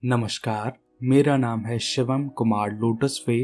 नमस्कार, मेरा नाम है शिवम कुमार लोटस वे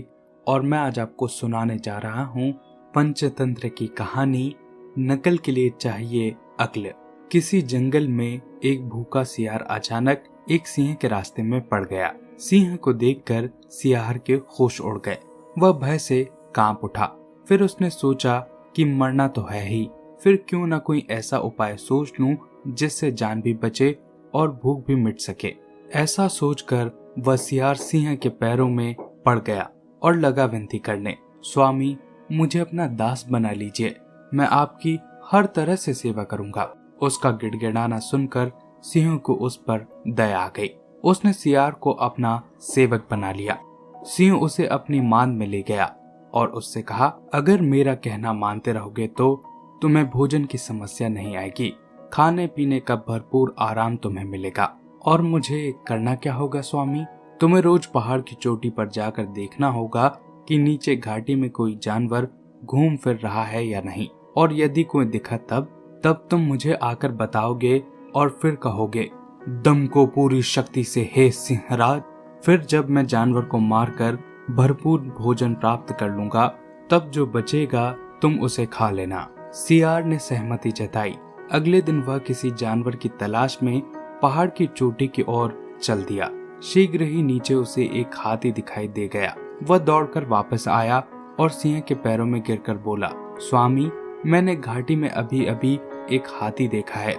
और मैं आज आपको सुनाने जा रहा हूँ पंचतंत्र की कहानी नकल के लिए चाहिए अक्ल। किसी जंगल में एक भूखा सियार अचानक एक सिंह के रास्ते में पड़ गया। सिंह को देखकर सियार के होश उड़ गए। वह भय से कांप उठा। फिर उसने सोचा कि मरना तो है ही, फिर क्यों ना कोई ऐसा उपाय सोच लूं जिससे जान भी बचे और भूख भी मिट सके। ऐसा सोचकर वह सियार सिंह के पैरों में पड़ गया और लगा विनती करने, स्वामी मुझे अपना दास बना लीजिए, मैं आपकी हर तरह से सेवा करूंगा। उसका गिड़गिड़ाना सुनकर सिंह को उस पर दया आ गई। उसने सियार को अपना सेवक बना लिया। सिंह उसे अपनी मान में ले गया और उससे कहा, अगर मेरा कहना मानते रहोगे तो तुम्हें भोजन की समस्या नहीं आएगी, खाने पीने का भरपूर आराम तुम्हें मिलेगा। और मुझे करना क्या होगा स्वामी? तुम्हें रोज पहाड़ की चोटी पर जाकर देखना होगा कि नीचे घाटी में कोई जानवर घूम फिर रहा है या नहीं, और यदि कोई दिखा तब तुम मुझे आकर बताओगे और फिर कहोगे, दम को पूरी शक्ति से हे सिंहराज। फिर जब मैं जानवर को मारकर भरपूर भोजन प्राप्त कर लूंगा तब जो बचेगा तुम उसे खा लेना। सियार ने सहमति जताई। अगले दिन वह किसी जानवर की तलाश में पहाड़ की चोटी की ओर चल दिया। शीघ्र ही नीचे उसे एक हाथी दिखाई दे गया। वह दौड़कर वापस आया और सिंह के पैरों में गिरकर बोला, स्वामी मैंने घाटी में अभी अभी एक हाथी देखा है,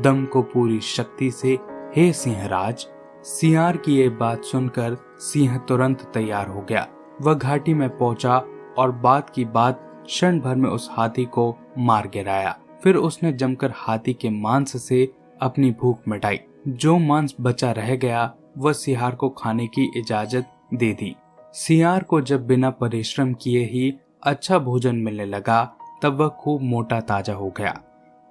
दम को पूरी शक्ति से हे सिंहराज। सियार की ये बात सुनकर सिंह तुरंत तैयार हो गया। वह घाटी में पहुंचा और बात की बात क्षण भर में उस हाथी को मार गिराया। फिर उसने जमकर हाथी के मांस से अपनी भूख मिटाई। जो मांस बचा रह गया वह सियार को खाने की इजाजत दे दी। सियार को जब बिना परिश्रम किए ही अच्छा भोजन मिलने लगा तब वह खूब मोटा ताजा हो गया।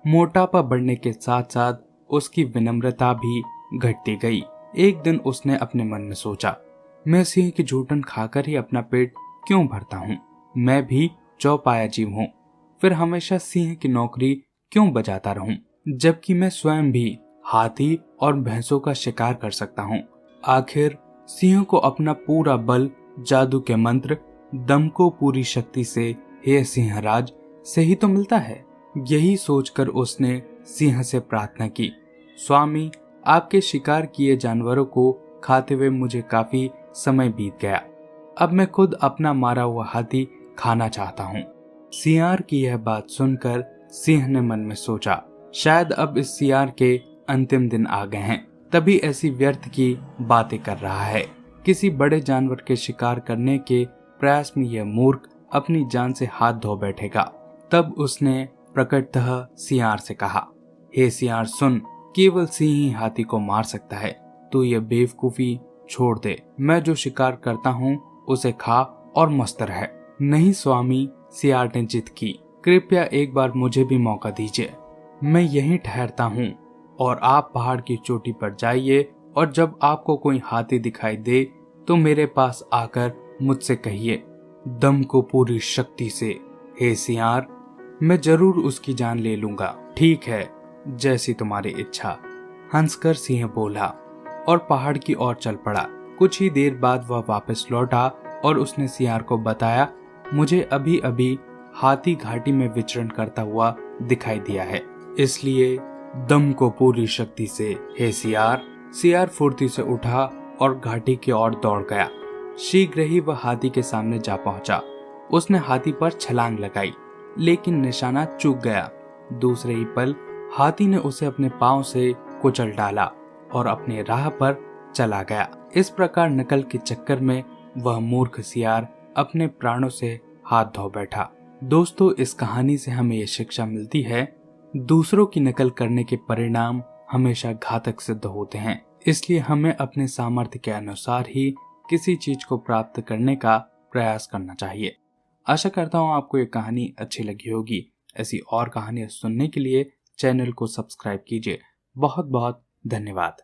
मोटापा बढ़ने के साथ साथ उसकी विनम्रता भी घटती गई। एक दिन उसने अपने मन में सोचा, मैं सिंह की जूठन खाकर ही अपना पेट क्यों भरता हूँ, मैं भी चौपाया जीव हूँ, फिर हमेशा सिंह की नौकरी क्यों बजाता रहूं, जबकि मैं स्वयं भी हाथी और भैंसों का शिकार कर सकता हूँ। आखिर सिंह को अपना पूरा बल जादू के मंत्र दम को पूरी शक्ति से हे सिंहराज से ही तो मिलता है। यही सोचकर उसने सिंह से प्रार्थना की, स्वामी आपके शिकार किए जानवरों को खाते हुए मुझे काफी समय बीत गया, अब मैं खुद अपना मारा हुआ हाथी खाना चाहता हूँ। सियार की यह बात सुनकर सिंह ने मन में सोचा, शायद अब इस सियार के अंतिम दिन आ गए हैं, तभी ऐसी व्यर्थ की बातें कर रहा है। किसी बड़े जानवर के शिकार करने के प्रयास में यह मूर्ख अपनी जान से हाथ धो बैठेगा। तब उसने प्रकटतः सियार से कहा, हे सियार सुन, केवल सिंह ही हाथी को मार सकता है, तू ये बेवकूफी छोड़ दे, मैं जो शिकार करता हूँ उसे खा और मस्त रह। नहीं स्वामी, सियार ने जिद की, कृपया एक बार मुझे भी मौका दीजिए, मैं यहीं ठहरता हूँ और आप पहाड़ की चोटी पर जाइए और जब आपको कोई हाथी दिखाई दे तो मेरे पास आकर मुझसे कहिए, दम को पूरी शक्ति से हे सियार, मैं जरूर उसकी जान ले लूंगा। ठीक है, जैसी तुम्हारी इच्छा, हंसकर सिंह बोला और पहाड़ की ओर चल पड़ा। कुछ ही देर बाद वह वापस लौटा और उसने सियार को बताया, मुझे अभी अभी हाथी घाटी में विचरण करता हुआ दिखाई दिया है, इसलिए दम को पूरी शक्ति से हे सियार। सियार फुर्ती से उठा और घाटी की ओर दौड़ गया। शीघ्र ही वह हाथी के सामने जा पहुंचा। उसने हाथी पर छलांग लगाई, लेकिन निशाना चूक गया। दूसरे ही पल हाथी ने उसे अपने पांव से कुचल डाला और अपनी राह पर चला गया। इस प्रकार नकल के चक्कर में वह मूर्ख सियार अपने प्राणों से हाथ धो बैठा। दोस्तों, इस कहानी से हमें ये शिक्षा मिलती है, दूसरों की नकल करने के परिणाम हमेशा घातक सिद्ध होते हैं, इसलिए हमें अपने सामर्थ्य के अनुसार ही किसी चीज को प्राप्त करने का प्रयास करना चाहिए। आशा करता हूँ आपको ये कहानी अच्छी लगी होगी। ऐसी और कहानियां सुनने के लिए चैनल को सब्सक्राइब कीजिए। बहुत बहुत धन्यवाद।